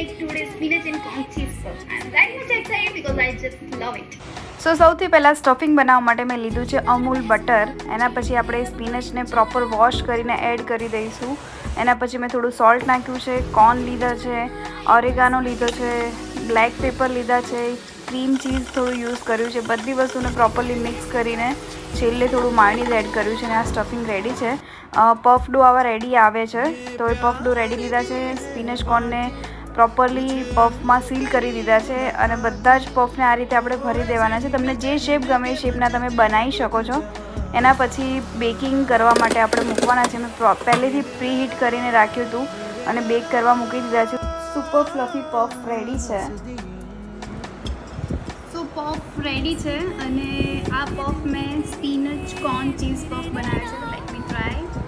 make today spinach and corn cheese puff. I'm very much excited because I just love it. સો સૌથી પહેલાં stuffing બનાવવા માટે મેં લીધું છે અમૂલ બટર. એના પછી આપણે સ્પિનચને પ્રોપર વોશ કરીને એડ કરી દઈશું. એના પછી મેં થોડું સોલ્ટ નાખ્યું છે, કોર્ન લીધા છે, ઓરેગાનો લીધો છે, બ્લેક પેપર લીધા છે, ક્રીમ ચીઝ થોડું યુઝ કર્યું છે. બધી વસ્તુને પ્રોપરલી મિક્સ કરીને છેલ્લે થોડું માયોનીઝ એડ કર્યું છે અને આ સ્ટફિંગ રેડી છે. પફડો આવા રેડી આવે છે, તો એ પફડો રેડી લીધા છે. સ્પિનચ કોર્નને પ્રોપરલી પફમાં સીલ કરી દીધા છે અને બધા જ પફને આ રીતે આપણે ભરી દેવાના છે. તમને જે શેપ ગમે એ શેપના તમે બનાવી શકો છો. એના પછી બેકિંગ કરવા માટે આપણે મૂકવાના છે. મેં પહેલેથી પ્રી હીટ કરીને રાખ્યું હતું અને બેક કરવા મૂકી દીધા છે. સુપર ફ્લફી પફ રેડી છે. સો પફ રેડી છે અને આ પફ મેં સ્પિનચ કોર્ન ચીઝ પફ બનાવ્યો છે. તો લેટ મી ટ્રાય.